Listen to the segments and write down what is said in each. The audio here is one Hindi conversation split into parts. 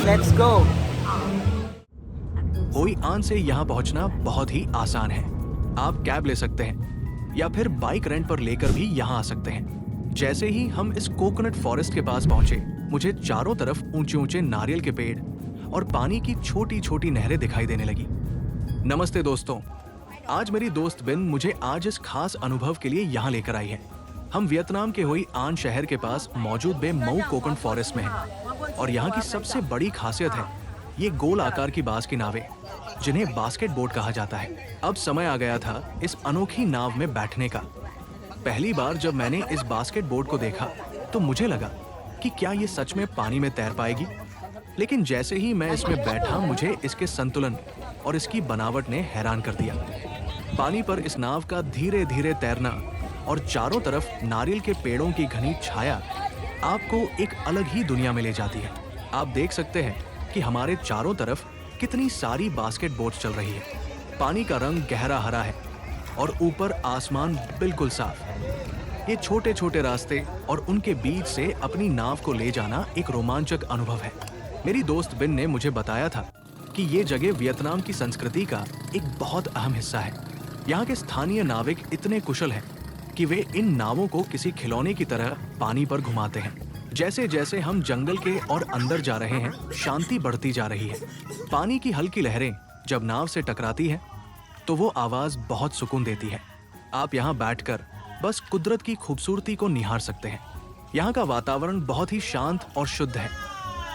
Let's go. होई आन से यहाँ पहुँचना बहुत ही आसान है। आप कैब ले सकते हैं या फिर बाइक रेंट पर लेकर भी यहाँ आ सकते हैं। जैसे ही हम इस कोकोनट फॉरेस्ट के पास पहुंचे, मुझे चारों तरफ ऊंचे ऊंचे नारियल के पेड़ और पानी की छोटी छोटी नहरें दिखाई देने लगी। नमस्ते दोस्तों, आज मेरी दोस्त बिन मुझे आज इस खास अनुभव के लिए यहाँ लेकर आई है। हम वियतनाम के होई आन शहर के पास मौजूद बे मऊ कोकन फॉरेस्ट में हैं और यहाँ की सबसे बड़ी खासियत है ये गोल आकार की बांस की नावें, जिन्हें बास्केट बोट कहा जाता है। अब समय आ गया था इस अनोखी नाव में बैठने का। पहली बार जब मैंने इस बास्केट बोट को देखा तो मुझे लगा कि क्या ये सच में पानी में तैर पाएगी, लेकिन जैसे ही मैं इसमें बैठा मुझे इसके संतुलन और इसकी बनावट ने हैरान कर दिया। पानी पर इस नाव का धीरे धीरे तैरना और चारों तरफ नारियल के पेड़ों की घनी छाया आपको एक अलग ही दुनिया में ले जाती है। आप देख सकते हैं कि हमारे चारों तरफ कितनी सारी बास्केट बोट चल रही है। पानी का रंग गहरा हरा है और ऊपर आसमान बिल्कुल साफ। ये छोटे छोटे रास्ते और उनके बीच से अपनी नाव को ले जाना एक रोमांचक अनुभव है। मेरी दोस्त बिन ने मुझे बताया था कि ये जगह वियतनाम की संस्कृति का एक बहुत अहम हिस्सा है। यहाँ के स्थानीय नाविक इतने कुशल हैं कि वे इन नावों को किसी खिलौने की तरह पानी पर घुमाते हैं। जैसे जैसे हम जंगल के और अंदर जा रहे हैं, शांति बढ़ती जा रही है। पानी की हल्की लहरें जब नाव से टकराती हैं, तो वो आवाज बहुत सुकून देती है। आप यहाँ बैठकर बस कुदरत की खूबसूरती को निहार सकते हैं। यहाँ का वातावरण बहुत ही शांत और शुद्ध है,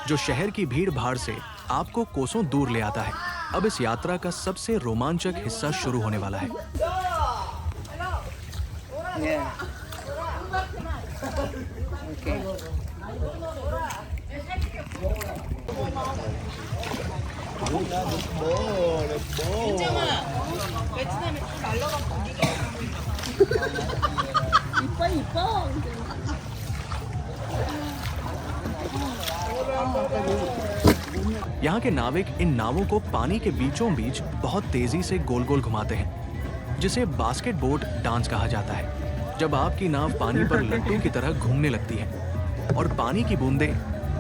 जो शहर की भीड़ भाड़ से आपको कोसों दूर ले आता है। अब इस यात्रा का सबसे रोमांचक हिस्सा शुरू होने वाला है। Yeah. Okay. 이뻐 이뻐. यहाँ के नाविक इन नावों को पानी के बीचों बीच बहुत तेजी से गोल गोल घुमाते हैं, जिसे बास्केट बोट डांस कहा जाता है। जब आपकी नाव पानी पर लट्टू की तरह घूमने लगती है और पानी की बूंदें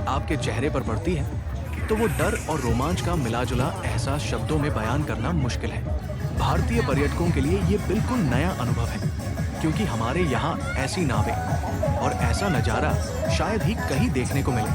आपके चेहरे पर पड़ती हैं, तो वो डर और रोमांच का मिला-जुला एहसास शब्दों में बयान करना मुश्किल है। भारतीय पर्यटकों के लिए ये बिल्कुल नया अनुभव है, क्योंकि हमारे यहाँ ऐसी नावें और ऐसा नज़ारा शायद ही कहीं देखने को मिले।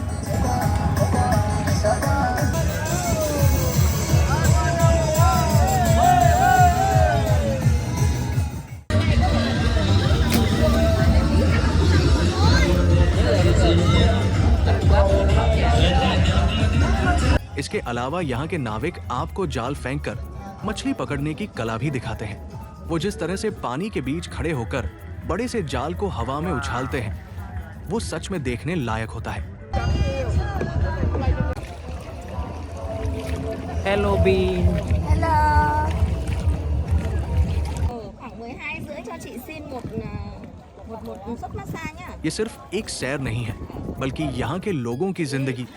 इसके अलावा यहाँ के नाविक आपको जाल फेंककर मछली पकड़ने की कला भी दिखाते हैं। वो जिस तरह से पानी के बीच खड़े होकर बड़े से जाल को हवा में उछालते हैं, वो सच में देखने लायक होता है। Hello Bin. Hello. Khoảng 12 rưỡi cho chị xin một suất massage nhá. ये सिर्फ एक सैर नहीं है, बल्कि यहाँ के लोगों की जिंदगी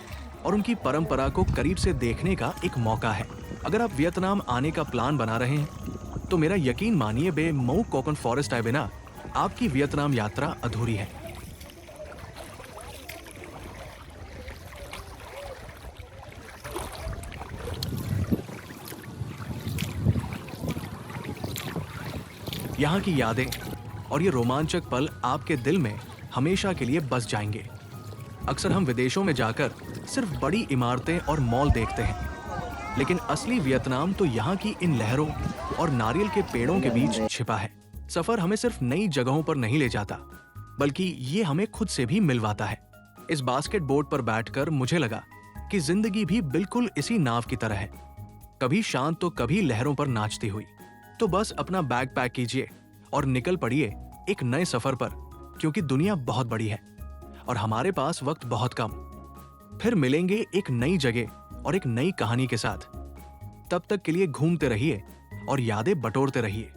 और उनकी परंपरा को करीब से देखने का एक मौका है। अगर आप वियतनाम आने का प्लान बना रहे हैं, तो मेरा यकीन मानिए बे मऊ कोकन फॉरेस्ट आए बिना आपकी वियतनाम यात्रा अधूरी है। यहाँ की यादें और ये रोमांचक पल आपके दिल में हमेशा के लिए बस जाएंगे। अक्सर हम विदेशों में जाकर सिर्फ बड़ी इमारतें और मॉल देखते हैं, लेकिन असली वियतनाम तो यहाँ की इन लहरों और नारियल के पेड़ों के बीच छिपा है। सफर हमें सिर्फ नई जगहों पर नहीं ले जाता, बल्कि ये हमें खुद से भी मिलवाता है। इस बास्केट बोट पर बैठकर मुझे लगा कि जिंदगी भी बिल्कुल इसी नाव की तरह है, कभी शांत तो कभी लहरों पर नाचती हुई। तो बस अपना बैग पैक कीजिए और निकल पड़िए एक नए सफर पर, क्योंकि दुनिया बहुत बड़ी है और हमारे पास वक्त बहुत कम। फिर मिलेंगे एक नई जगह और एक नई कहानी के साथ। तब तक के लिए घूमते रहिए और यादें बटोरते रहिए।